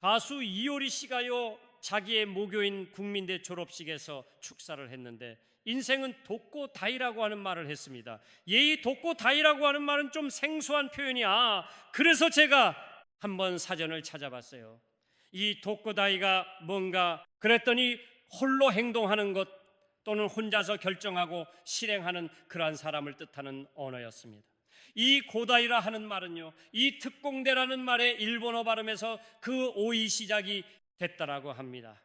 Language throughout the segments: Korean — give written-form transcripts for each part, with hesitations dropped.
가수 이효리 씨가요, 자기의 모교인 국민대 졸업식에서 축사를 했는데 인생은 독고다이라고 하는 말을 했습니다. 이 독고다이라고 하는 말은 좀 생소한 표현이야. 그래서 제가 한번 사전을 찾아봤어요. 이 독고다이가 뭔가 그랬더니 홀로 행동하는 것 또는 혼자서 결정하고 실행하는 그러한 사람을 뜻하는 언어였습니다. 이 고다이라 하는 말은요, 이 특공대라는 말의 일본어 발음에서 그 오이 시작이 됐다라고 합니다.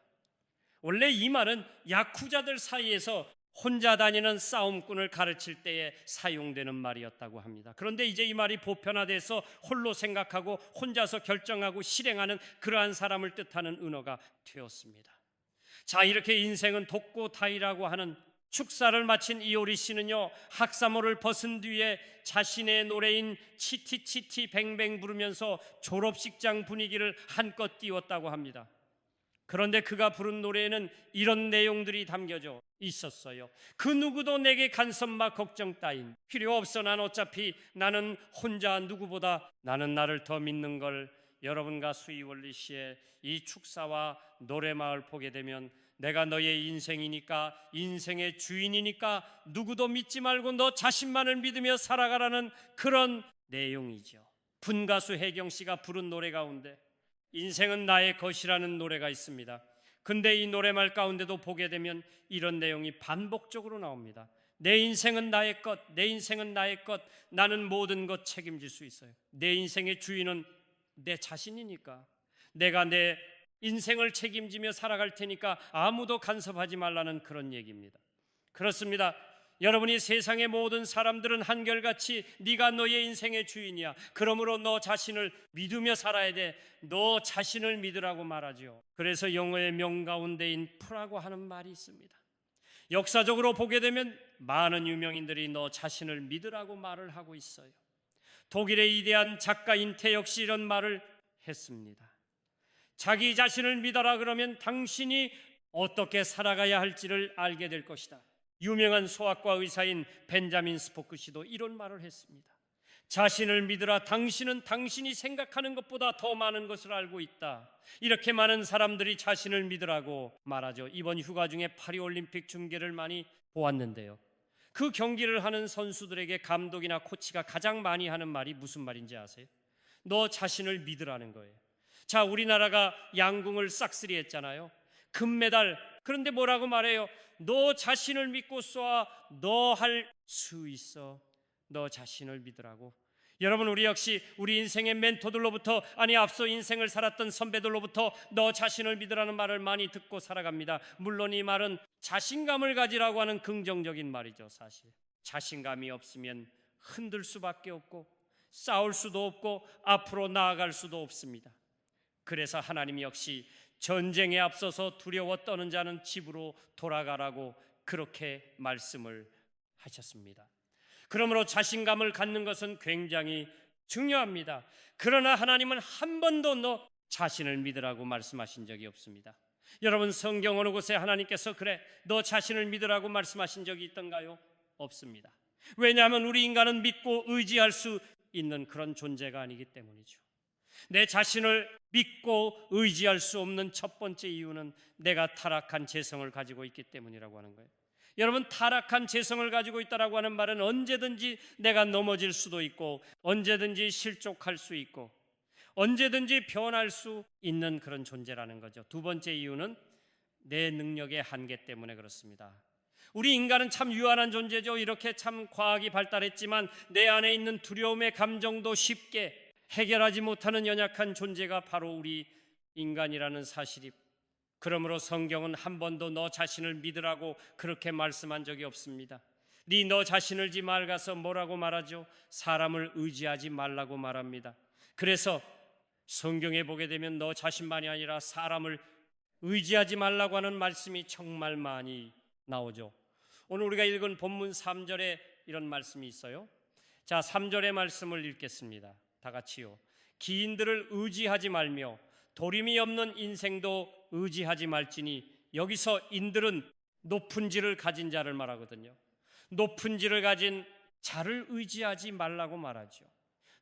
원래 이 말은 야쿠자들 사이에서 혼자 다니는 싸움꾼을 가르칠 때에 사용되는 말이었다고 합니다. 그런데 이제 이 말이 보편화돼서 홀로 생각하고 혼자서 결정하고 실행하는 그러한 사람을 뜻하는 은어가 되었습니다. 자, 이렇게 인생은 독고다이라고 하는 축사를 마친 이효리 씨는요, 학사모를 벗은 뒤에 자신의 노래인 치티치티 뱅뱅 부르면서 졸업식장 분위기를 한껏 띄웠다고 합니다. 그런데 그가 부른 노래에는 이런 내용들이 담겨져 있었어요. 그 누구도 내게 간섭마 걱정 따윈 필요 없어. 난 어차피 나는 혼자 누구보다 나는 나를 더 믿는 걸. 여러분과 수이원리 씨의 이 축사와 노래마을 보게 되면 내가 너의 인생이니까, 인생의 주인이니까 누구도 믿지 말고 너 자신만을 믿으며 살아가라는 그런 내용이죠. 분가수 혜경 씨가 부른 노래 가운데 인생은 나의 것이라는 노래가 있습니다. 근데 이 노래말 가운데도 보게 되면 이런 내용이 반복적으로 나옵니다. 내 인생은 나의 것, 내 인생은 나의 것, 나는 모든 것 책임질 수 있어요. 내 인생의 주인은 내 자신이니까, 내가 내 인생을 책임지며 살아갈 테니까 아무도 간섭하지 말라는 그런 얘기입니다. 그렇습니다. 여러분이 세상의 모든 사람들은 한결같이 네가 너의 인생의 주인이야. 그러므로 너 자신을 믿으며 살아야 돼. 너 자신을 믿으라고 말하죠. 그래서 영어의 명가운데인 프라고 하는 말이 있습니다. 역사적으로 보게 되면 많은 유명인들이 너 자신을 믿으라고 말을 하고 있어요. 독일의 위대한 작가 인테 역시 이런 말을 했습니다. 자기 자신을 믿어라. 그러면 당신이 어떻게 살아가야 할지를 알게 될 것이다. 유명한 소아과 의사인 벤자민 스포크 씨도 이런 말을 했습니다. 자신을 믿으라. 당신은 당신이 생각하는 것보다 더 많은 것을 알고 있다. 이렇게 많은 사람들이 자신을 믿으라고 말하죠. 이번 휴가 중에 파리올림픽 중계를 많이 보았는데요, 그 경기를 하는 선수들에게 감독이나 코치가 가장 많이 하는 말이 무슨 말인지 아세요? 너 자신을 믿으라는 거예요. 자, 우리나라가 양궁을 싹쓸이 했잖아요. 금메달. 그런데 뭐라고 말해요? 너 자신을 믿고 쏴. 너 할 수 있어. 너 자신을 믿으라고. 여러분, 우리 역시 우리 인생의 멘토들로부터, 아니 앞서 인생을 살았던 선배들로부터 너 자신을 믿으라는 말을 많이 듣고 살아갑니다. 물론 이 말은 자신감을 가지라고 하는 긍정적인 말이죠. 사실 자신감이 없으면 흔들 수밖에 없고 싸울 수도 없고 앞으로 나아갈 수도 없습니다. 그래서 하나님 역시 전쟁에 앞서서 두려워 떠는 자는 집으로 돌아가라고 그렇게 말씀을 하셨습니다. 그러므로 자신감을 갖는 것은 굉장히 중요합니다. 그러나 하나님은 한 번도 너 자신을 믿으라고 말씀하신 적이 없습니다. 여러분, 성경 어느 곳에 하나님께서 그래 너 자신을 믿으라고 말씀하신 적이 있던가요? 없습니다. 왜냐하면 우리 인간은 믿고 의지할 수 있는 그런 존재가 아니기 때문이죠. 내 자신을 믿고 의지할 수 없는 첫 번째 이유는 내가 타락한 재성을 가지고 있기 때문이라고 하는 거예요. 여러분, 타락한 재성을 가지고 있다라고 하는 말은 언제든지 내가 넘어질 수도 있고 언제든지 실족할 수 있고 언제든지 변할 수 있는 그런 존재라는 거죠. 두 번째 이유는 내 능력의 한계 때문에 그렇습니다. 우리 인간은 참 유한한 존재죠. 이렇게 참 과학이 발달했지만 내 안에 있는 두려움의 감정도 쉽게 해결하지 못하는 연약한 존재가 바로 우리 인간이라는 사실이. 그러므로 성경은 한 번도 너 자신을 믿으라고 그렇게 말씀한 적이 없습니다. 네 너 자신을 지 말가서 뭐라고 말하죠? 사람을 의지하지 말라고 말합니다. 그래서 성경에 보게 되면 너 자신만이 아니라 사람을 의지하지 말라고 하는 말씀이 정말 많이 나오죠. 오늘 우리가 읽은 본문 3절에 이런 말씀이 있어요. 자, 3절의 말씀을 읽겠습니다. 다 같이요. 기인들을 의지하지 말며 도림이 없는 인생도 의지하지 말지니. 여기서 인들은 높은 지를 가진 자를 말하거든요. 높은 지를 가진 자를 의지하지 말라고 말하죠.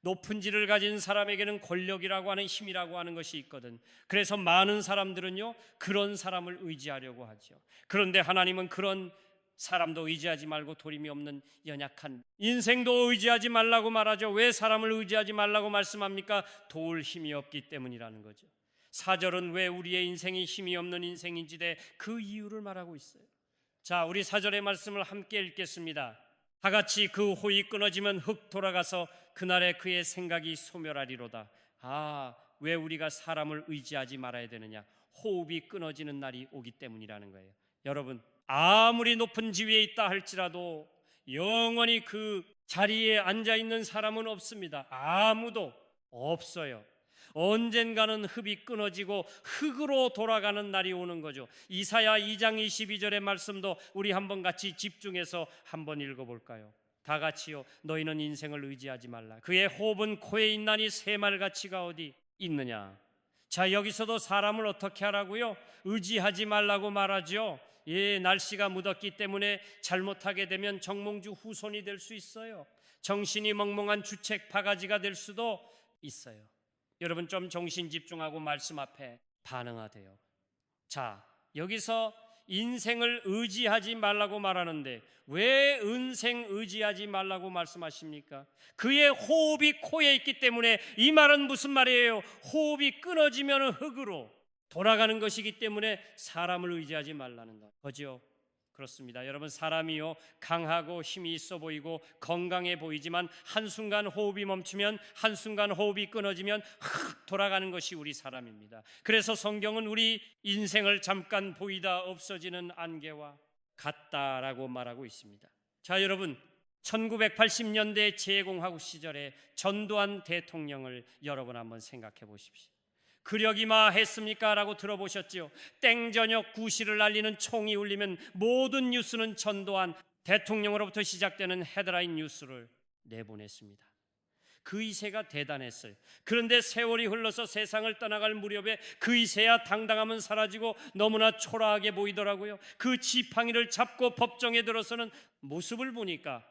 높은 지를 가진 사람에게는 권력이라고 하는 힘이라고 하는 것이 있거든. 그래서 많은 사람들은요, 그런 사람을 의지하려고 하죠. 그런데 하나님은 그런 사람도 의지하지 말고 도림이 없는 연약한 인생도 의지하지 말라고 말하죠. 왜 사람을 의지하지 말라고 말씀합니까? 도울 힘이 없기 때문이라는 거죠. 4절은 왜 우리의 인생이 힘이 없는 인생인지에 그 이유를 말하고 있어요. 자, 우리 4절의 말씀을 함께 읽겠습니다. 다 같이 그 호이 끊어지면 흙 돌아가서 그날에 그의 생각이 소멸하리로다. 왜 우리가 사람을 의지하지 말아야 되느냐? 호흡이 끊어지는 날이 오기 때문이라는 거예요. 여러분, 아무리 높은 지위에 있다 할지라도 영원히 그 자리에 앉아있는 사람은 없습니다. 아무도 없어요. 언젠가는 흡이 끊어지고 흙으로 돌아가는 날이 오는 거죠. 이사야 2장 22절의 말씀도 우리 한번 같이 집중해서 한번 읽어볼까요? 다 같이요. 너희는 인생을 의지하지 말라. 그의 호흡은 코에 있나니 새말가치가 어디 있느냐. 자, 여기서도 사람을 어떻게 하라고요? 의지하지 말라고 말하죠. 날씨가 묻었기 때문에 잘못하게 되면 정몽주 후손이 될 수 있어요. 정신이 멍멍한 주책 바가지가 될 수도 있어요. 여러분, 좀 정신 집중하고 말씀 앞에 반응하세요. 자, 여기서 인생을 의지하지 말라고 말하는데 왜 은생 의지하지 말라고 말씀하십니까? 그의 호흡이 코에 있기 때문에. 이 말은 무슨 말이에요? 호흡이 끊어지면 흙으로 돌아가는 것이기 때문에 사람을 의지하지 말라는 거죠. 그렇습니다. 여러분, 사람이요, 강하고 힘이 있어 보이고 건강해 보이지만 한순간 호흡이 멈추면, 한순간 호흡이 끊어지면 흙 돌아가는 것이 우리 사람입니다. 그래서 성경은 우리 인생을 잠깐 보이다 없어지는 안개와 같다라고 말하고 있습니다. 자, 여러분, 1980년대 제공화국 시절에 전두환 대통령을 여러분 한번 생각해 보십시오. 그러기마 했습니까? 라고 들어보셨지요? 땡저녁 구시를 날리는 총이 울리면 모든 뉴스는 전두환 대통령으로부터 시작되는 헤드라인 뉴스를 내보냈습니다. 그 이세가 대단했어요. 그런데 세월이 흘러서 세상을 떠나갈 무렵에 그 이세야 당당함은 사라지고 너무나 초라하게 보이더라고요. 그 지팡이를 잡고 법정에 들어서는 모습을 보니까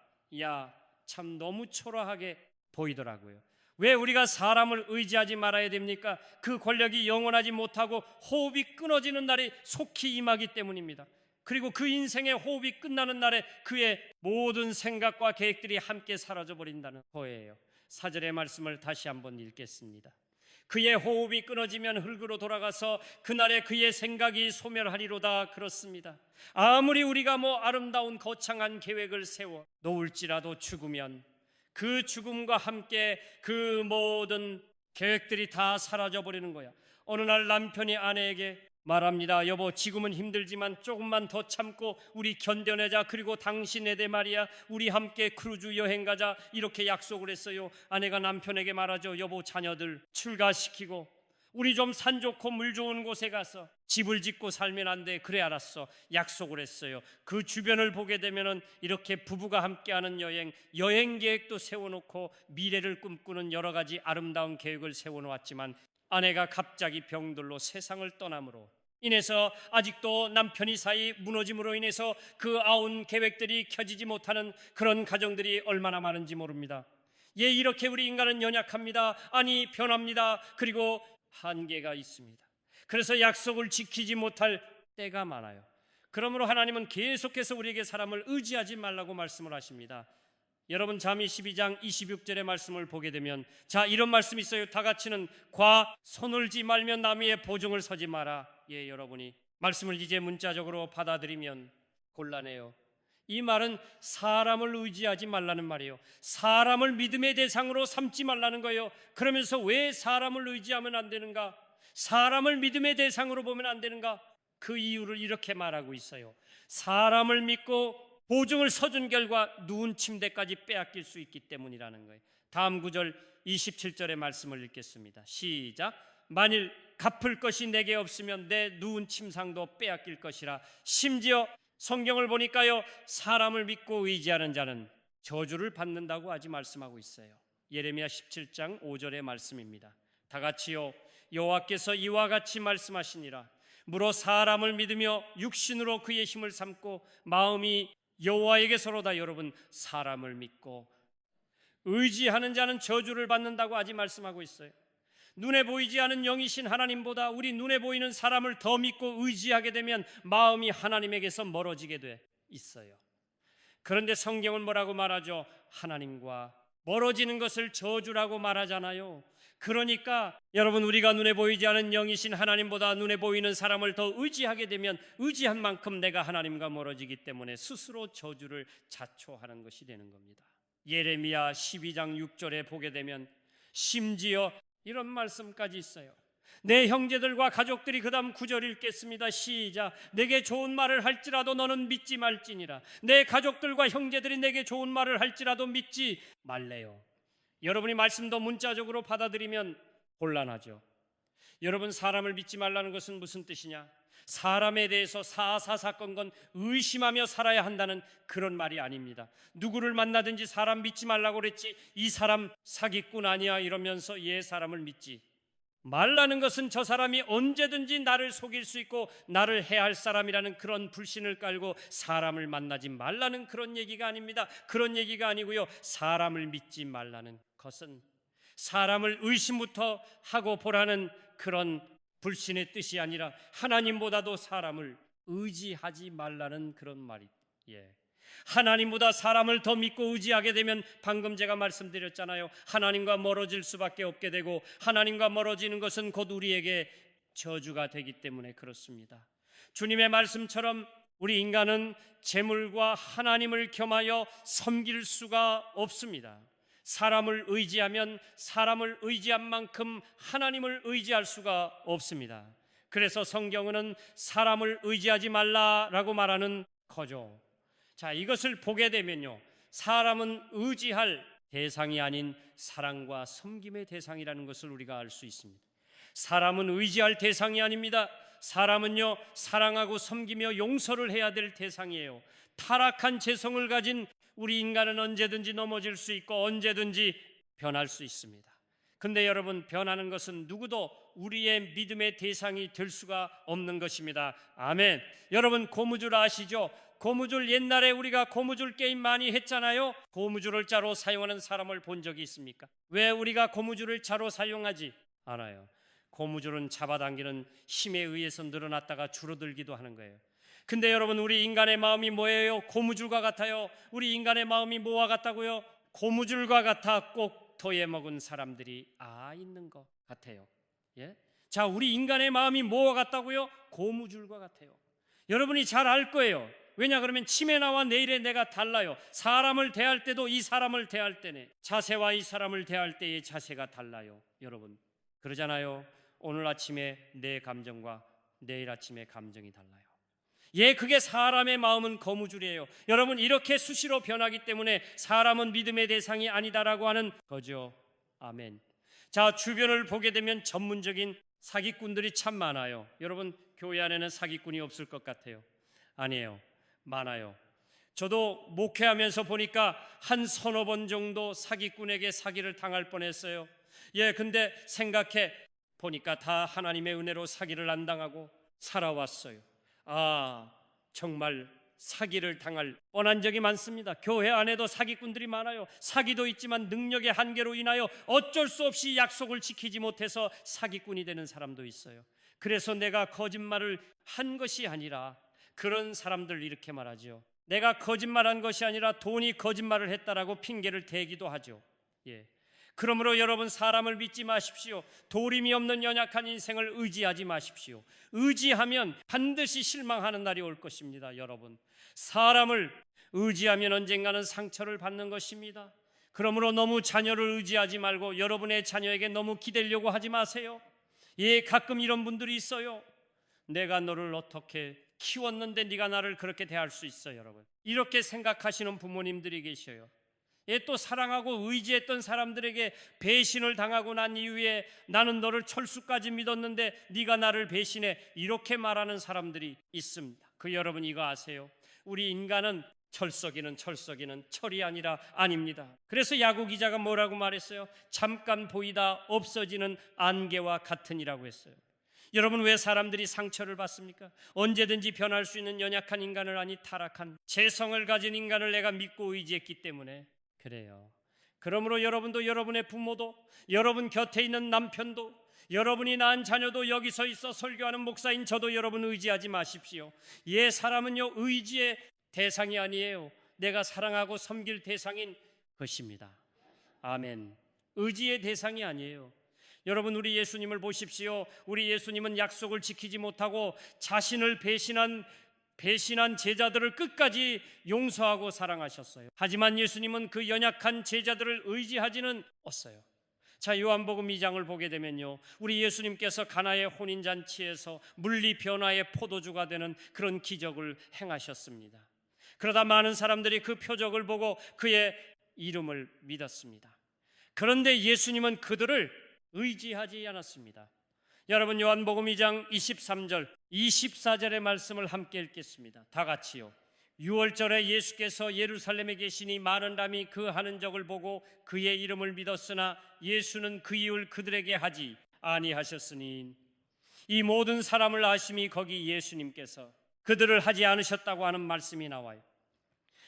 참 너무 초라하게 보이더라고요. 왜 우리가 사람을 의지하지 말아야 됩니까? 그 권력이 영원하지 못하고 호흡이 끊어지는 날이 속히 임하기 때문입니다. 그리고 그 인생의 호흡이 끝나는 날에 그의 모든 생각과 계획들이 함께 사라져버린다는 거예요. 4절의 말씀을 다시 한번 읽겠습니다. 그의 호흡이 끊어지면 흙으로 돌아가서 그날에 그의 생각이 소멸하리로다. 그렇습니다. 아무리 우리가 아름다운 거창한 계획을 세워 놓을지라도 죽으면 그 죽음과 함께 그 모든 계획들이 다 사라져버리는 거야. 어느 날 남편이 아내에게 말합니다. 여보, 지금은 힘들지만 조금만 더 참고 우리 견뎌내자. 그리고 당신에 대해 말이야, 우리 함께 크루즈 여행 가자. 이렇게 약속을 했어요. 아내가 남편에게 말하죠. 여보, 자녀들 출가시키고 우리 좀 산 좋고 물 좋은 곳에 가서 집을 짓고 살면 안 돼. 그래, 알았어. 약속을 했어요. 그 주변을 보게 되면은 이렇게 부부가 함께하는 여행 계획도 세워놓고 미래를 꿈꾸는 여러 가지 아름다운 계획을 세워놓았지만 아내가 갑자기 병들로 세상을 떠남으로 인해서 아직도 남편이 사이 무너짐으로 인해서 그 아운 계획들이 켜지지 못하는 그런 가정들이 얼마나 많은지 모릅니다. 이렇게 우리 인간은 연약합니다. 아니, 변합니다. 그리고 한계가 있습니다. 그래서 약속을 지키지 못할 때가 많아요. 그러므로 하나님은 계속해서 우리에게 사람을 의지하지 말라고 말씀을 하십니다. 여러분, 잠언 12장 26절의 말씀을 보게 되면 이런 말씀이 있어요. 다 같이는 손을지 말면 남의 보증을 서지 마라. 여러분이 말씀을 이제 문자적으로 받아들이면 곤란해요. 이 말은 사람을 의지하지 말라는 말이에요. 사람을 믿음의 대상으로 삼지 말라는 거예요. 그러면서 왜 사람을 의지하면 안 되는가? 사람을 믿음의 대상으로 보면 안 되는가? 그 이유를 이렇게 말하고 있어요. 사람을 믿고 보증을 서준 결과 누운 침대까지 빼앗길 수 있기 때문이라는 거예요. 다음 구절 27절의 말씀을 읽겠습니다. 시작. 만일 갚을 것이 내게 없으면 내 누운 침상도 빼앗길 것이라. 심지어 성경을 보니까요, 사람을 믿고 의지하는 자는 저주를 받는다고 아직 말씀하고 있어요. 예레미야 17장 5절의 말씀입니다. 다 같이요. 여호와께서 이와 같이 말씀하시니라. 무로 사람을 믿으며 육신으로 그의 힘을 삼고 마음이 여호와에게서로다. 여러분, 사람을 믿고 의지하는 자는 저주를 받는다고 아직 말씀하고 있어요. 눈에 보이지 않은 영이신 하나님보다 우리 눈에 보이는 사람을 더 믿고 의지하게 되면 마음이 하나님에게서 멀어지게 돼 있어요. 그런데 성경은 뭐라고 말하죠? 하나님과 멀어지는 것을 저주라고 말하잖아요. 그러니까 여러분, 우리가 눈에 보이지 않은 영이신 하나님보다 눈에 보이는 사람을 더 의지하게 되면 의지한 만큼 내가 하나님과 멀어지기 때문에 스스로 저주를 자초하는 것이 되는 겁니다. 예레미야 12장 6절에 보게 되면 심지어 이런 말씀까지 있어요. 내 형제들과 가족들이, 그 다음 9절 읽겠습니다. 시작. 내게 좋은 말을 할지라도 너는 믿지 말지니라. 내 가족들과 형제들이 내게 좋은 말을 할지라도 믿지 말래요. 여러분이 말씀도 문자적으로 받아들이면 곤란하죠. 여러분, 사람을 믿지 말라는 것은 무슨 뜻이냐? 사람에 대해서 사사건건 의심하며 살아야 한다는 그런 말이 아닙니다. 누구를 만나든지 사람 믿지 말라고 그랬지, 이 사람 사기꾼 아니야 이러면서 사람을 믿지 말라는 것은 저 사람이 언제든지 나를 속일 수 있고 나를 해할 사람이라는 그런 불신을 깔고 사람을 만나지 말라는 그런 얘기가 아닙니다. 그런 얘기가 아니고요, 사람을 믿지 말라는 것은 사람을 의심부터 하고 보라는 그런 불신의 뜻이 아니라 하나님보다도 사람을 의지하지 말라는 그런 말이. 하나님보다 사람을 더 믿고 의지하게 되면 방금 제가 말씀드렸잖아요. 하나님과 멀어질 수밖에 없게 되고, 하나님과 멀어지는 것은 곧 우리에게 저주가 되기 때문에 그렇습니다. 주님의 말씀처럼 우리 인간은 재물과 하나님을 겸하여 섬길 수가 없습니다. 사람을 의지하면 사람을 의지한 만큼 하나님을 의지할 수가 없습니다. 그래서 성경은 사람을 의지하지 말라라고 말하는 거죠. 자, 이것을 보게 되면요, 사람은 의지할 대상이 아닌 사랑과 섬김의 대상이라는 것을 우리가 알 수 있습니다. 사람은 의지할 대상이 아닙니다. 사람은요, 사랑하고 섬기며 용서를 해야 될 대상이에요. 타락한 재성을 가진 우리 인간은 언제든지 넘어질 수 있고 언제든지 변할 수 있습니다. 근데 여러분, 변하는 것은 누구도 우리의 믿음의 대상이 될 수가 없는 것입니다. 아멘. 여러분, 고무줄 아시죠? 고무줄, 옛날에 우리가 고무줄 게임 많이 했잖아요. 고무줄을 자로 사용하는 사람을 본 적이 있습니까? 왜 우리가 고무줄을 자로 사용하지 않아요? 고무줄은 잡아당기는 힘에 의해서 늘어났다가 줄어들기도 하는 거예요. 근데 여러분, 우리 인간의 마음이 뭐예요? 고무줄과 같아요. 우리 인간의 마음이 뭐와 같다고요? 고무줄과 같아 꼭 더해 먹은 사람들이 있는 것 같아요. 자, 우리 인간의 마음이 뭐와 같다고요? 고무줄과 같아요. 여러분이 잘 알 거예요. 왜냐 그러면 치매나와 내일의 내가 달라요. 사람을 대할 때도 이 사람을 대할 때네, 자세와 이 사람을 대할 때의 자세가 달라요. 여러분, 그러잖아요. 오늘 아침에 내 감정과 내일 아침에 감정이 달라요. 그게 사람의 마음은 거무줄이에요. 여러분, 이렇게 수시로 변하기 때문에 사람은 믿음의 대상이 아니다라고 하는 거죠. 아멘. 자, 주변을 보게 되면 전문적인 사기꾼들이 참 많아요. 여러분, 교회 안에는 사기꾼이 없을 것 같아요. 아니에요. 많아요. 저도 목회하면서 보니까 한 서너 번 정도 사기꾼에게 사기를 당할 뻔했어요. 근데 생각해 보니까 다 하나님의 은혜로 사기를 안 당하고 살아왔어요. 정말 사기를 당할 뻔한 적이 많습니다. 교회 안에도 사기꾼들이 많아요. 사기도 있지만 능력의 한계로 인하여 어쩔 수 없이 약속을 지키지 못해서 사기꾼이 되는 사람도 있어요. 그래서 내가 거짓말을 한 것이 아니라, 그런 사람들 이렇게 말하죠. 내가 거짓말한 것이 아니라 돈이 거짓말을 했다라고 핑계를 대기도 하죠. 그러므로 여러분, 사람을 믿지 마십시오. 도림이 없는 연약한 인생을 의지하지 마십시오. 의지하면 반드시 실망하는 날이 올 것입니다. 여러분, 사람을 의지하면 언젠가는 상처를 받는 것입니다. 그러므로 너무 자녀를 의지하지 말고 여러분의 자녀에게 너무 기대려고 하지 마세요. 가끔 이런 분들이 있어요. 내가 너를 어떻게 키웠는데 네가 나를 그렇게 대할 수 있어? 여러분, 이렇게 생각하시는 부모님들이 계셔요. 또 사랑하고 의지했던 사람들에게 배신을 당하고 난 이후에 나는 너를 철수까지 믿었는데 네가 나를 배신해, 이렇게 말하는 사람들이 있습니다. 여러분, 이거 아세요? 우리 인간은 철석이는 철이 아니라 아닙니다. 그래서 야구 기자가 뭐라고 말했어요? 잠깐 보이다 없어지는 안개와 같으니라고 했어요. 여러분, 왜 사람들이 상처를 받습니까? 언제든지 변할 수 있는 연약한 인간을, 아니 타락한 재성을 가진 인간을 내가 믿고 의지했기 때문에 그래요. 그러므로 여러분도, 여러분의 부모도, 여러분 곁에 있는 남편도, 여러분이 낳은 자녀도, 여기 서 있어 설교하는 목사인 저도 여러분 의지하지 마십시오. 사람은요, 의지의 대상이 아니에요. 내가 사랑하고 섬길 대상인 것입니다. 아멘. 의지의 대상이 아니에요. 여러분, 우리 예수님을 보십시오. 우리 예수님은 약속을 지키지 못하고 자신을 배신한 제자들을 끝까지 용서하고 사랑하셨어요. 하지만 예수님은 그 연약한 제자들을 의지하지는 않았어요. 자, 요한복음 2장을 보게 되면요, 우리 예수님께서 가나의 혼인잔치에서 물리 변화의 포도주가 되는 그런 기적을 행하셨습니다. 그러다 많은 사람들이 그 표적을 보고 그의 이름을 믿었습니다. 그런데 예수님은 그들을 의지하지 않았습니다. 여러분, 요한복음 2장 23절 24절의 말씀을 함께 읽겠습니다. 다 같이요. 6월절에 예수께서 예루살렘에 계시니 많은 사람이 그 하는 적을 보고 그의 이름을 믿었으나 예수는 그 일을 그들에게 하지 아니하셨으니, 이 모든 사람을 아심이 거기 예수님께서 그들을 하지 않으셨다고 하는 말씀이 나와요.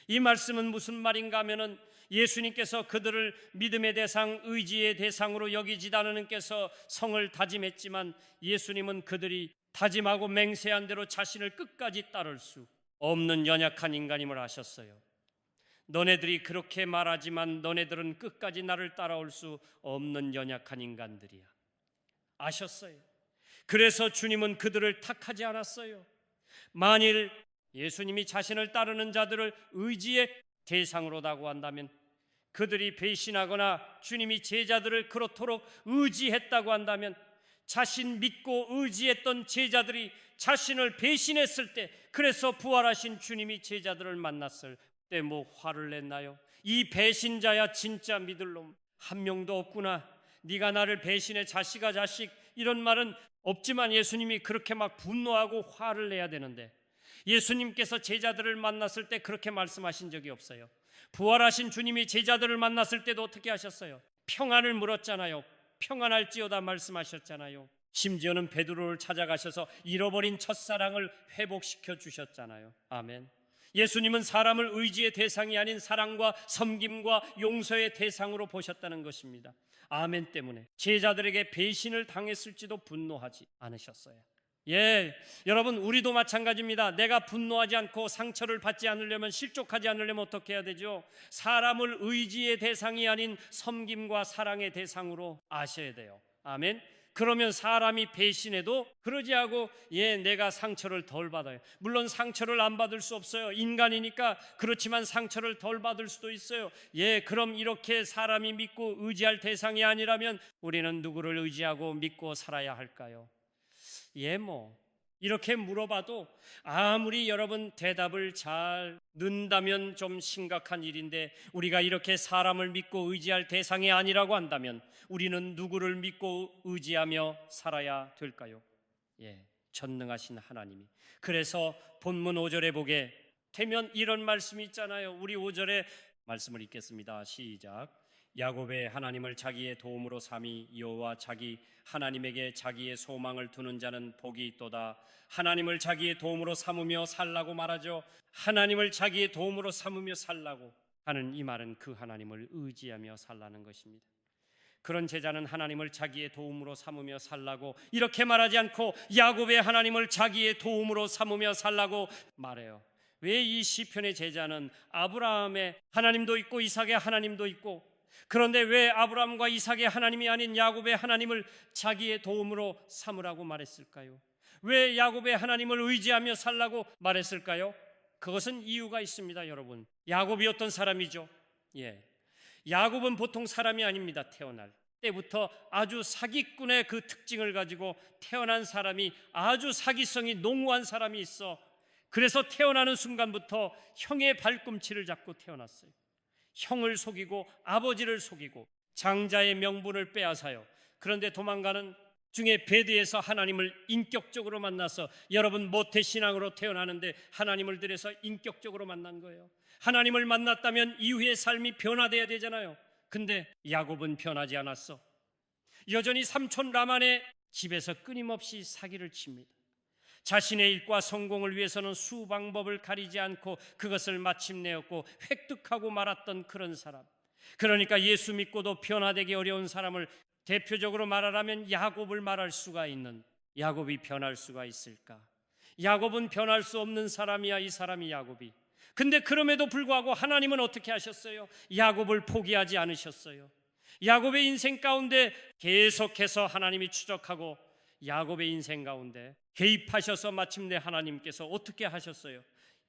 이 말씀은 무슨 말인가 하면은, 예수님께서 그들을 믿음의 대상, 의지의 대상으로 여기지 않으님께서 성을 다짐했지만 예수님은 그들이 다짐하고 맹세한 대로 자신을 끝까지 따를 수 없는 연약한 인간임을 아셨어요. 너네들이 그렇게 말하지만 너네들은 끝까지 나를 따라올 수 없는 연약한 인간들이야. 아셨어요. 그래서 주님은 그들을 택하지 않았어요. 만일 예수님이 자신을 따르는 자들을 의지의 대상으로다고 한다면, 그들이 배신하거나 주님이 제자들을 그렇도록 의지했다고 한다면, 자신 믿고 의지했던 제자들이 자신을 배신했을 때, 그래서 부활하신 주님이 제자들을 만났을 때 뭐 화를 냈나요? 이 배신자야, 진짜 믿을 놈 한 명도 없구나. 네가 나를 배신해, 자식아 자식, 이런 말은 없지만 예수님이 그렇게 막 분노하고 화를 내야 되는데, 예수님께서 제자들을 만났을 때 그렇게 말씀하신 적이 없어요. 부활하신 주님이 제자들을 만났을 때도 어떻게 하셨어요? 평안을 물었잖아요. 평안할지어다 말씀하셨잖아요. 심지어는 베드로를 찾아가셔서 잃어버린 첫사랑을 회복시켜 주셨잖아요. 아멘. 예수님은 사람을 의지의 대상이 아닌 사랑과 섬김과 용서의 대상으로 보셨다는 것입니다. 아멘. 때문에 제자들에게 배신을 당했을지도 분노하지 않으셨어요. 여러분, 우리도 마찬가지입니다. 내가 분노하지 않고 상처를 받지 않으려면, 실족하지 않으려면 어떻게 해야 되죠? 사람을 의지의 대상이 아닌 섬김과 사랑의 대상으로 아셔야 돼요. 아멘. 그러면 사람이 배신해도 그러지 않고 내가 상처를 덜 받아요. 물론 상처를 안 받을 수 없어요. 인간이니까. 그렇지만 상처를 덜 받을 수도 있어요. 그럼 이렇게 사람이 믿고 의지할 대상이 아니라면 우리는 누구를 의지하고 믿고 살아야 할까요? 이렇게 물어봐도 아무리 여러분 대답을 잘 넣는다면 좀 심각한 일인데, 우리가 이렇게 사람을 믿고 의지할 대상이 아니라고 한다면 우리는 누구를 믿고 의지하며 살아야 될까요? 전능하신 하나님이. 그래서 본문 5절에 보게 되면 이런 말씀이 있잖아요. 우리 5절에 말씀을 읽겠습니다. 시작. 야곱의 하나님을 자기의 도움으로 삼이 여호와 자기 하나님에게 자기의 소망을 두는 자는 복이 있도다. 하나님을 자기의 도움으로 삼으며 살라고 말하죠. 하나님을 자기의 도움으로 삼으며 살라고 하는 이 말은 그 하나님을 의지하며 살라는 것입니다. 그런 제자는 하나님을 자기의 도움으로 삼으며 살라고 이렇게 말하지 않고 야곱의 하나님을 자기의 도움으로 삼으며 살라고 말해요. 왜 이 시편의 제자는 아브라함의 하나님도 있고 이삭의 하나님도 있고, 그런데 왜 아브라함과 이삭의 하나님이 아닌 야곱의 하나님을 자기의 도움으로 삼으라고 말했을까요? 왜 야곱의 하나님을 의지하며 살라고 말했을까요? 그것은 이유가 있습니다. 여러분, 야곱이 어떤 사람이죠? 야곱은 보통 사람이 아닙니다. 태어날 때부터 아주 사기꾼의 그 특징을 가지고 태어난 사람이, 아주 사기성이 농후한 사람이 있어. 그래서 태어나는 순간부터 형의 발꿈치를 잡고 태어났어요. 형을 속이고 아버지를 속이고 장자의 명분을 빼앗아요. 그런데 도망가는 중에 베드에서 하나님을 인격적으로 만나서, 여러분 모태신앙으로 태어나는데 하나님을 들여서 인격적으로 만난 거예요. 하나님을 만났다면 이후의 삶이 변화돼야 되잖아요. 근데 야곱은 변하지 않았어. 여전히 삼촌 라반의 집에서 끊임없이 사기를 칩니다. 자신의 일과 성공을 위해서는 수방법을 가리지 않고 그것을 마침내었고 획득하고 말았던 그런 사람. 그러니까 예수 믿고도 변화되기 어려운 사람을 대표적으로 말하라면 야곱을 말할 수가 있는, 야곱이 변할 수가 있을까? 야곱은 변할 수 없는 사람이야, 이 사람이 야곱이. 근데 그럼에도 불구하고 하나님은 어떻게 하셨어요? 야곱을 포기하지 않으셨어요. 야곱의 인생 가운데 계속해서 하나님이 추적하고 야곱의 인생 가운데 개입하셔서 마침내 하나님께서 어떻게 하셨어요?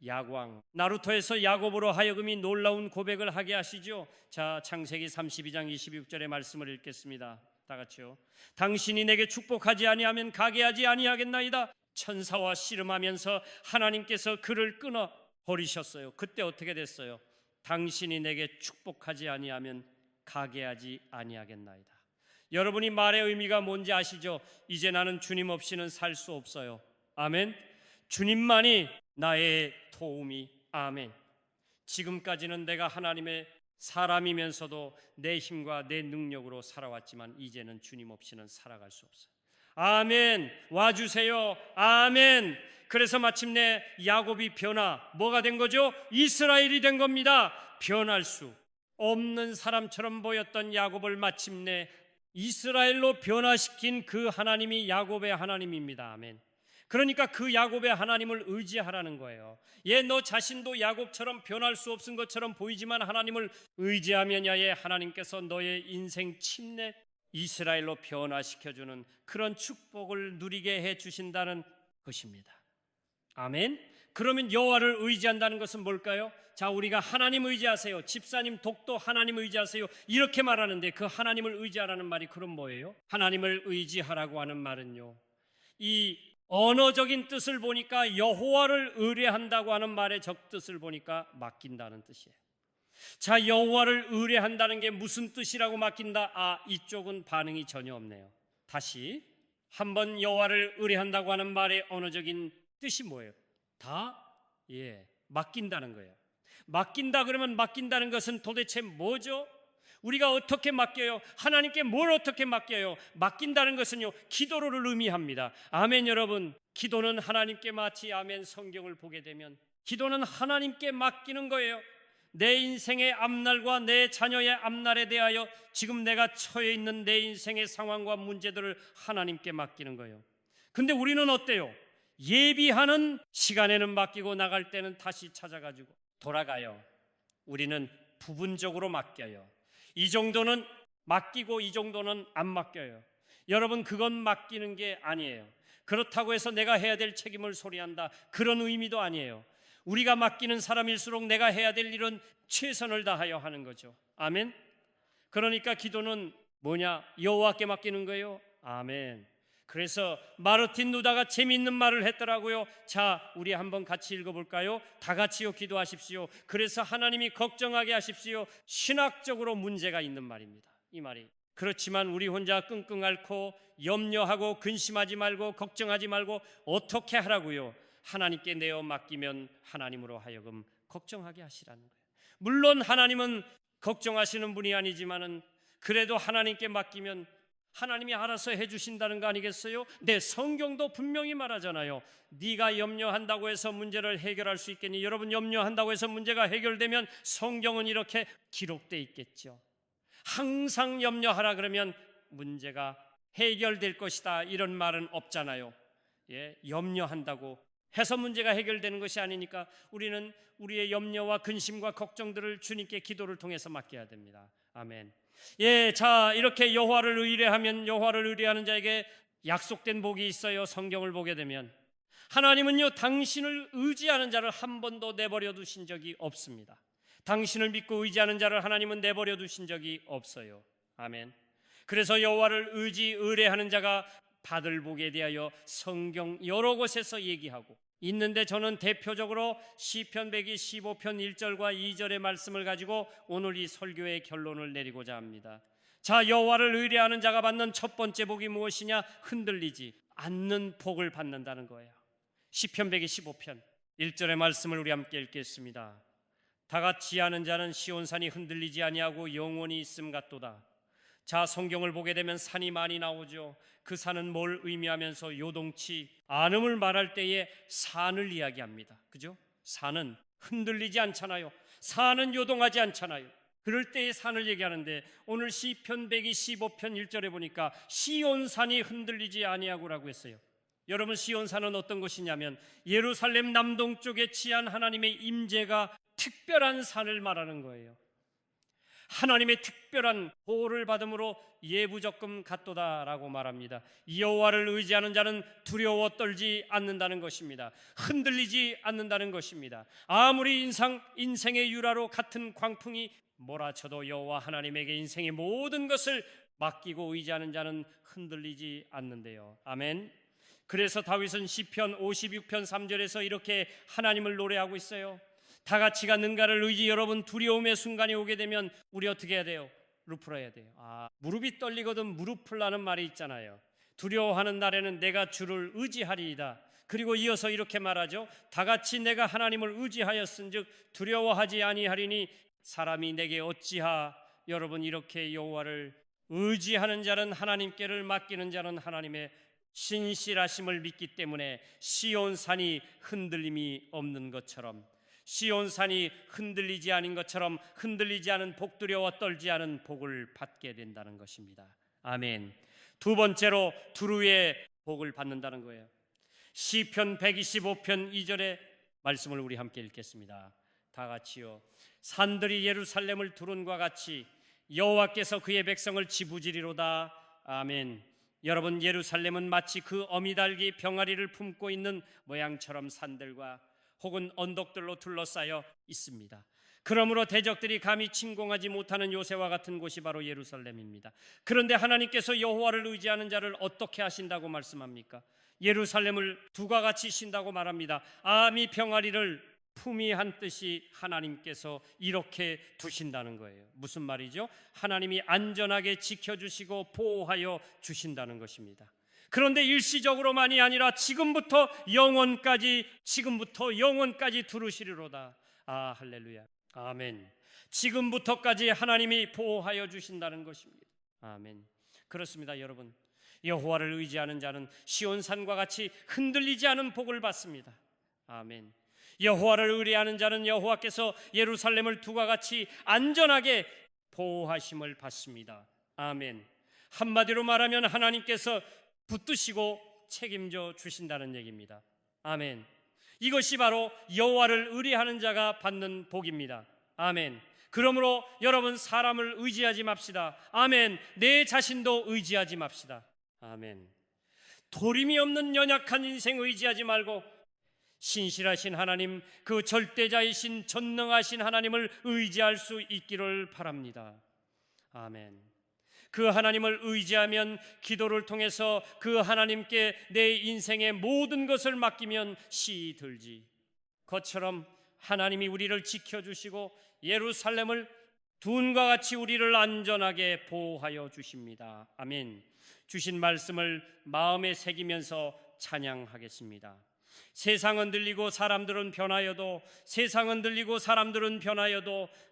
야광, 나루토에서 야곱으로 하여금 이 놀라운 고백을 하게 하시죠. 자, 창세기 32장 26절의 말씀을 읽겠습니다. 다 같이요. 당신이 내게 축복하지 아니하면 가게 하지 아니하겠나이다. 천사와 씨름하면서 하나님께서 그를 끊어 버리셨어요. 그때 어떻게 됐어요? 당신이 내게 축복하지 아니하면 가게 하지 아니하겠나이다. 여러분이 말의 의미가 뭔지 아시죠? 이제 나는 주님 없이는 살 수 없어요. 아멘. 주님만이 나의 도움이. 아멘. 지금까지는 내가 하나님의 사람이면서도 내 힘과 내 능력으로 살아왔지만 이제는 주님 없이는 살아갈 수 없어요. 아멘. 와주세요. 아멘. 그래서 마침내 야곱이 뭐가 된 거죠? 이스라엘이 된 겁니다. 변할 수 없는 사람처럼 보였던 야곱을 마침내 이스라엘로 변화시킨 그 하나님이 야곱의 하나님입니다. 아멘. 그러니까 그 야곱의 하나님을 의지하라는 거예요. 너 자신도 야곱처럼 변할 수 없은 것처럼 보이지만 하나님을 의지하면야에 하나님께서 너의 인생 침례 이스라엘로 변화시켜주는 그런 축복을 누리게 해주신다는 것입니다. 아멘. 그러면 여호와를 의지한다는 것은 뭘까요? 자, 우리가 하나님 의지하세요. 집사님 독도 하나님 의지하세요. 이렇게 말하는데 그 하나님을 의지하라는 말이 그럼 뭐예요? 하나님을 의지하라고 하는 말은요, 이 언어적인 뜻을 보니까 여호와를 의뢰한다고 하는 말의 적뜻을 보니까 맡긴다는 뜻이에요. 자, 여호와를 의뢰한다는 게 무슨 뜻이라고 맡긴다? 이쪽은 반응이 전혀 없네요. 다시 한번 여호와를 의뢰한다고 하는 말의 언어적인 뜻이 뭐예요? 맡긴다는 거예요. 맡긴다 그러면 맡긴다는 것은 도대체 뭐죠? 우리가 어떻게 맡겨요? 하나님께 뭘 어떻게 맡겨요? 맡긴다는 것은요, 기도를 의미합니다. 아멘. 여러분, 기도는 하나님께 마치 아멘 성경을 보게 되면 기도는 하나님께 맡기는 거예요. 내 인생의 앞날과 내 자녀의 앞날에 대하여 지금 내가 처해 있는 내 인생의 상황과 문제들을 하나님께 맡기는 거예요. 근데 우리는 어때요? 예비하는 시간에는 맡기고 나갈 때는 다시 찾아가지고 돌아가요. 우리는 부분적으로 맡겨요. 이 정도는 맡기고 이 정도는 안 맡겨요. 여러분, 그건 맡기는 게 아니에요. 그렇다고 해서 내가 해야 될 책임을 소리한다, 그런 의미도 아니에요. 우리가 맡기는 사람일수록 내가 해야 될 일은 최선을 다하여 하는 거죠. 아멘. 그러니까 기도는 뭐냐? 여호와께 맡기는 거예요. 아멘. 그래서 마르틴 루터가 재미있는 말을 했더라고요. 자, 우리 한번 같이 읽어볼까요? 다 같이요, 기도하십시오. 그래서 하나님이 걱정하게 하십시오. 신학적으로 문제가 있는 말입니다, 이 말이. 그렇지만 우리 혼자 끙끙 앓고 염려하고 근심하지 말고 걱정하지 말고 어떻게 하라고요? 하나님께 내어 맡기면 하나님으로 하여금 걱정하게 하시라는 거예요. 물론 하나님은 걱정하시는 분이 아니지만은 그래도 하나님께 맡기면 하나님이 알아서 해주신다는 거 아니겠어요? 네, 성경도 분명히 말하잖아요. 네가 염려한다고 해서 문제를 해결할 수 있겠니? 여러분, 염려한다고 해서 문제가 해결되면 성경은 이렇게 기록돼 있겠죠. 항상 염려하라 그러면 문제가 해결될 것이다, 이런 말은 없잖아요. 염려한다고 해서 문제가 해결되는 것이 아니니까 우리는 우리의 염려와 근심과 걱정들을 주님께 기도를 통해서 맡겨야 됩니다. 아멘. 자, 이렇게 여호와를 의뢰하면 여호와를 의뢰하는 자에게 약속된 복이 있어요. 성경을 보게 되면 하나님은요, 당신을 의지하는 자를 한 번도 내버려 두신 적이 없습니다. 당신을 믿고 의지하는 자를 하나님은 내버려 두신 적이 없어요. 아멘. 그래서 여호와를 의뢰하는 자가 받을 복에 대하여 성경 여러 곳에서 얘기하고 있는데, 저는 대표적으로 시편 125편 1절과 2절의 말씀을 가지고 오늘 이 설교의 결론을 내리고자 합니다. 자, 여호와를 의뢰하는 자가 받는 첫 번째 복이 무엇이냐? 흔들리지 않는 복을 받는다는 거예요. 시편 125편 1절의 말씀을 우리 함께 읽겠습니다. 다 같이 하는 자는 시온산이 흔들리지 아니하고 영원히 있음 같도다. 자, 성경을 보게 되면 산이 많이 나오죠. 그 산은 뭘 의미하면서 요동치 않음을 말할 때에 산을 이야기합니다. 그죠? 산은 흔들리지 않잖아요. 산은 요동하지 않잖아요. 그럴 때의 산을 얘기하는데 오늘 시편 125편 1절에 보니까 시온산이 흔들리지 아니하고라고 했어요. 여러분, 시온산은 어떤 곳이냐면 예루살렘 남동쪽에 취한 하나님의 임재가 특별한 산을 말하는 거예요. 하나님의 특별한 보호를 받음으로 예부적금 같도다라고 말합니다. 여호와를 의지하는 자는 두려워 떨지 않는다는 것입니다. 흔들리지 않는다는 것입니다. 아무리 인생의 유라로 같은 광풍이 몰아쳐도 여호와 하나님에게 인생의 모든 것을 맡기고 의지하는 자는 흔들리지 않는데요. 아멘. 그래서 다윗은 시편 56편 3절에서 이렇게 하나님을 노래하고 있어요. 다 같이가 능가를 의지. 여러분, 두려움의 순간이 오게 되면 우리 어떻게 해야 돼요? 무릎을 해야 돼요. 무릎이 떨리거든 무릎을 라는 말이 있잖아요. 두려워하는 날에는 내가 주를 의지하리이다. 그리고 이어서 이렇게 말하죠. 다 같이 내가 하나님을 의지하였은즉 두려워하지 아니하리니 사람이 내게 어찌하. 여러분, 이렇게 여호와를 의지하는 자는 하나님께를 맡기는 자는 하나님의 신실하심을 믿기 때문에 시온산이 흔들림이 없는 것처럼, 시온산이 흔들리지 않은 것처럼 흔들리지 않은 복, 두려워 떨지 않은 복을 받게 된다는 것입니다. 아멘. 두 번째로 두루의 복을 받는다는 거예요. 시편 125편 2절의 말씀을 우리 함께 읽겠습니다. 다 같이요. 산들이 예루살렘을 두른과 같이 여호와께서 그의 백성을 지부지리로다. 아멘. 여러분, 예루살렘은 마치 그 어미달기 병아리를 품고 있는 모양처럼 산들과 혹은 언덕들로 둘러싸여 있습니다. 그러므로 대적들이 감히 침공하지 못하는 요새와 같은 곳이 바로 예루살렘입니다. 그런데 하나님께서 여호와를 의지하는 자를 어떻게 하신다고 말씀합니까? 예루살렘을 두가 같이 신다고 말합니다. 아미 병아리를 품이 한듯이 하나님께서 이렇게 두신다는 거예요. 무슨 말이죠? 하나님이 안전하게 지켜주시고 보호하여 주신다는 것입니다. 그런데 일시적으로만이 아니라 지금부터 영원까지 두루시리로다. 할렐루야. 아멘. 지금부터까지 하나님이 보호하여 주신다는 것입니다. 아멘. 그렇습니다, 여러분. 여호와를 의지하는 자는 시온산과 같이 흔들리지 않은 복을 받습니다. 아멘. 여호와를 의뢰하는 자는 여호와께서 예루살렘을 두가 같이 안전하게 보호하심을 받습니다. 아멘. 한마디로 말하면 하나님께서 붙드시고 책임져 주신다는 얘기입니다. 아멘. 이것이 바로 여호와를 의뢰하는 자가 받는 복입니다. 아멘. 그러므로 여러분, 사람을 의지하지 맙시다. 아멘. 내 자신도 의지하지 맙시다. 아멘. 도림이 없는 연약한 인생 의지하지 말고 신실하신 하나님, 그 절대자이신 전능하신 하나님을 의지할 수 있기를 바랍니다. 아멘. 그 하나님을 의지하면 기도를 통해서 그 하나님께 내 인생의 모든 것을 맡기면 시 들지. 그것처럼 하나님이 우리를 지켜주시고 예루살렘을 둔과 같이 우리를 안전하게 보호하여 주십니다. 아멘. 주신 말씀을 마음에 새기면서 찬양하겠습니다. 세상은 들리고 사람들은 변하여도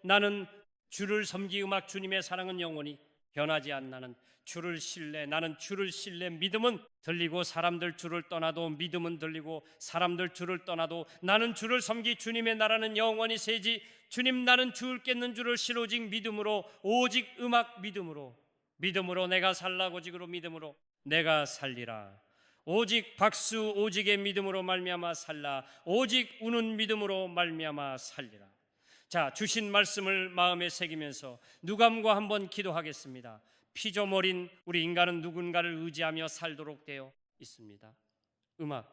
나는 주를 섬기 음악 주님의 사랑은 영원히 변하지 않나는 주를 신뢰. 나는 주를 신뢰. 믿음은 들리고 사람들 주를 떠나도 믿음은 들리고 사람들 주를 떠나도 나는 주를 섬기 주님의 나라는 영원히 세지. 주님, 나는 주를 깼는 주를 실 오직 믿음으로, 오직 음악 믿음으로 내가 살라. 오직으로 믿음으로 내가 살리라. 오직 박수 오직의 믿음으로 말미암아 살라. 오직 우는 믿음으로 말미암아 살리라. 자, 주신 말씀을 마음에 새기면서 누감과 한번 기도하겠습니다. 피조물인 우리 인간은 누군가를 의지하며 살도록 되어 있습니다. 음악.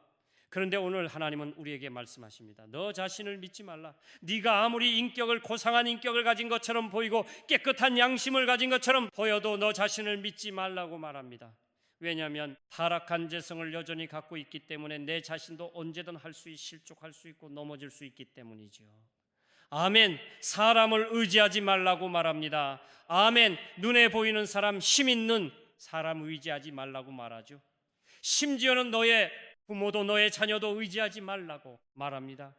그런데 오늘 하나님은 우리에게 말씀하십니다. 너 자신을 믿지 말라. 네가 아무리 고상한 인격을 가진 것처럼 보이고 깨끗한 양심을 가진 것처럼 보여도 너 자신을 믿지 말라고 말합니다. 왜냐하면 타락한 재성을 여전히 갖고 있기 때문에 내 자신도 언제든 실족할 수 있고 넘어질 수 있기 때문이죠. 아멘. 사람을 의지하지 말라고 말합니다. 아멘. 눈에 보이는 사람, 힘 있는 사람 의지하지 말라고 말하죠. 심지어는 너의 부모도 너의 자녀도 의지하지 말라고 말합니다.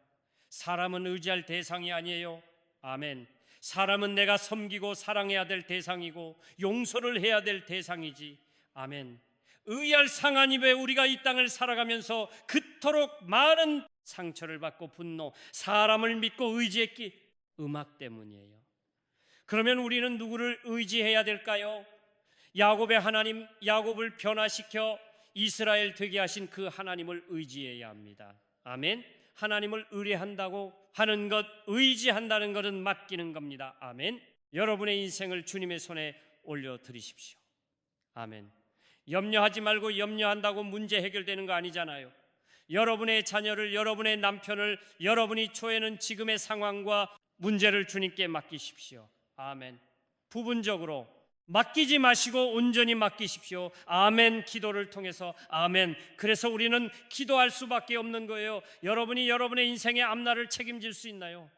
사람은 의지할 대상이 아니에요. 아멘. 사람은 내가 섬기고 사랑해야 될 대상이고 용서를 해야 될 대상이지. 아멘. 의할 상한 입에 우리가 이 땅을 살아가면서 그토록 많은 상처를 받고 분노, 사람을 믿고 의지했기 음악 때문이에요. 그러면 우리는 누구를 의지해야 될까요? 야곱의 하나님, 야곱을 변화시켜 이스라엘 되게 하신 그 하나님을 의지해야 합니다. 아멘. 하나님을 의뢰한다고 하는 것, 의지한다는 것은 맡기는 겁니다. 아멘. 여러분의 인생을 주님의 손에 올려드리십시오. 아멘. 염려하지 말고 염려한다고 문제 해결되는 거 아니잖아요. 여러분의 자녀를, 여러분의 남편을 여러분이 처해는 지금의 상황과 문제를 주님께 맡기십시오. 아멘. 부분적으로 맡기지 마시고 온전히 맡기십시오. 아멘. 기도를 통해서 아멘. 그래서 우리는 기도할 수밖에 없는 거예요. 여러분이 여러분의 인생의 앞날을 책임질 수 있나요?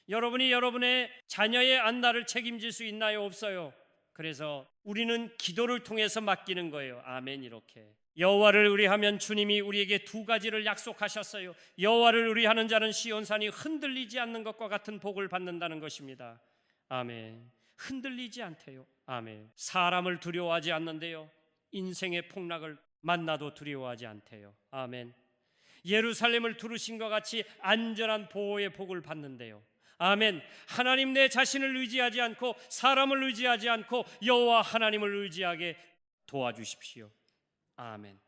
여러분이 여러분의 자녀의 앞날을 책임질 수 있나요? 없어요. 그래서 우리는 기도를 통해서 맡기는 거예요. 아멘. 이렇게 여호와를 의뢰하면 주님이 우리에게 두 가지를 약속하셨어요. 여호와를 의뢰하는 자는 시온산이 흔들리지 않는 것과 같은 복을 받는다는 것입니다. 아멘. 흔들리지 않대요. 아멘. 사람을 두려워하지 않는데요, 인생의 폭락을 만나도 두려워하지 않대요. 아멘. 예루살렘을 두르신 것 같이 안전한 보호의 복을 받는데요. 아멘. 하나님, 내 자신을 의지하지 않고 사람을 의지하지 않고 여호와 하나님을 의지하게 도와주십시오. 아멘.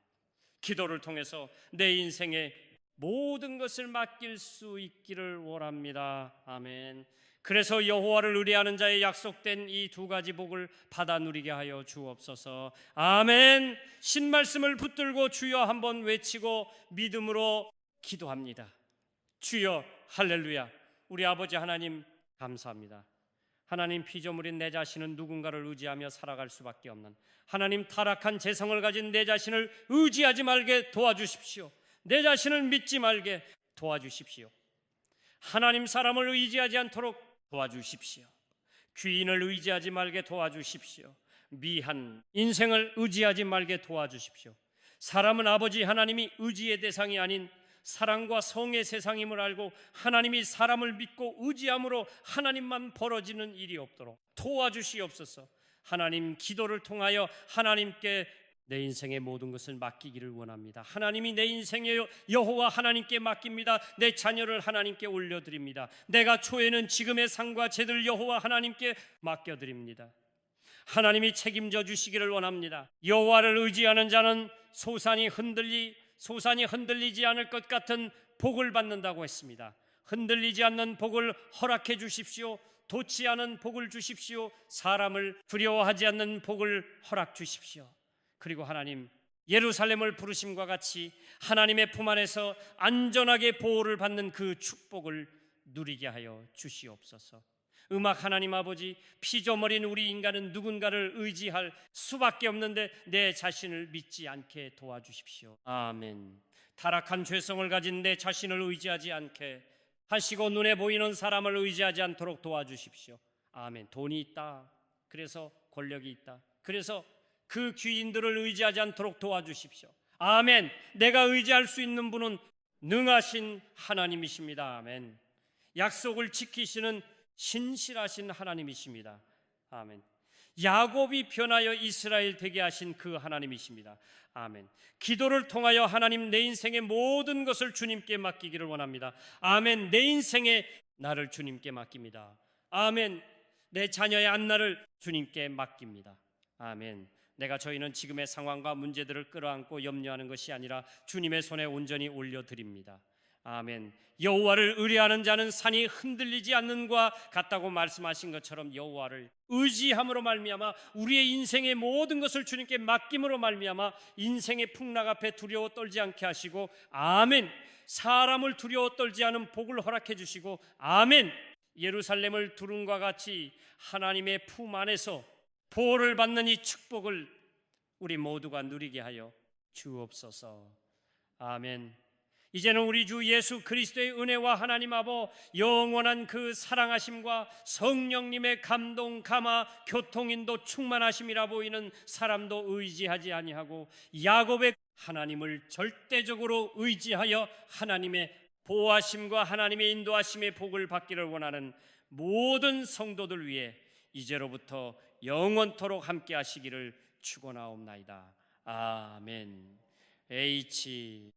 기도를 통해서 내 인생의 모든 것을 맡길 수 있기를 원합니다. 아멘. 그래서 여호와를 의뢰하는 자의 약속된 이 두 가지 복을 받아 누리게 하여 주옵소서. 아멘. 신말씀을 붙들고 주여 한번 외치고 믿음으로 기도합니다. 주여, 할렐루야. 우리 아버지 하나님, 감사합니다. 하나님, 피조물인 내 자신은 누군가를 의지하며 살아갈 수밖에 없는, 하나님, 타락한 재성을 가진 내 자신을 의지하지 말게 도와주십시오. 내 자신을 믿지 말게 도와주십시오. 하나님, 사람을 의지하지 않도록 도와주십시오. 귀인을 의지하지 말게 도와주십시오. 미한 인생을 의지하지 말게 도와주십시오. 사람은 아버지 하나님이 의지의 대상이 아닌 사랑과 성의 세상임을 알고 하나님이 사람을 믿고 의지함으로 하나님만 벌어지는 일이 없도록 도와주시옵소서. 하나님, 기도를 통하여 하나님께 내 인생의 모든 것을 맡기기를 원합니다. 하나님이 내 인생의 여호와 하나님께 맡깁니다. 내 자녀를 하나님께 올려드립니다. 내가 초에는 지금의 상과 제들 여호와 하나님께 맡겨드립니다. 하나님이 책임져 주시기를 원합니다. 여호와를 의지하는 자는 소산이 흔들리지 않을 것 같은 복을 받는다고 했습니다. 흔들리지 않는 복을 허락해 주십시오. 돋지 않은 복을 주십시오. 사람을 두려워하지 않는 복을 허락 주십시오. 그리고 하나님, 예루살렘을 부르심과 같이 하나님의 품 안에서 안전하게 보호를 받는 그 축복을 누리게 하여 주시옵소서. 음악 하나님 아버지, 피조물인 우리 인간은 누군가를 의지할 수밖에 없는데 내 자신을 믿지 않게 도와주십시오. 아멘. 타락한 죄성을 가진 내 자신을 의지하지 않게 하시고 눈에 보이는 사람을 의지하지 않도록 도와주십시오. 아멘. 돈이 있다, 그래서 권력이 있다, 그래서 그 귀인들을 의지하지 않도록 도와주십시오. 아멘. 내가 의지할 수 있는 분은 능하신 하나님이십니다. 아멘. 약속을 지키시는 신실하신 하나님이십니다. 아멘. 야곱이 변하여 이스라엘 되게 하신 그 하나님이십니다. 아멘. 기도를 통하여 하나님, 내 인생의 모든 것을 주님께 맡기기를 원합니다. 아멘. 내 인생의 나를 주님께 맡깁니다. 아멘. 내 자녀의 앞날을 주님께 맡깁니다. 아멘. 내가 저희는 지금의 상황과 문제들을 끌어안고 염려하는 것이 아니라 주님의 손에 온전히 올려드립니다. 아멘. 여호와를 의뢰하는 자는 산이 흔들리지 않는 것과 같다고 말씀하신 것처럼 여호와를 의지함으로 말미암아 우리의 인생의 모든 것을 주님께 맡김으로 말미암아 인생의 풍락 앞에 두려워 떨지 않게 하시고, 아멘. 사람을 두려워 떨지 않은 복을 허락해 주시고, 아멘. 예루살렘을 두른과 같이 하나님의 품 안에서 보호를 받는 이 축복을 우리 모두가 누리게 하여 주옵소서. 아멘. 이제는 우리 주 예수 그리스도의 은혜와 하나님 아버 영원한 그 사랑하심과 성령님의 감동, 감화, 교통인도 충만하심이라 보이는 사람도 의지하지 아니하고 야곱의 하나님을 절대적으로 의지하여 하나님의 보호하심과 하나님의 인도하심의 복을 받기를 원하는 모든 성도들 위해 이제로부터 영원토록 함께 하시기를 축원하옵나이다. 아멘. H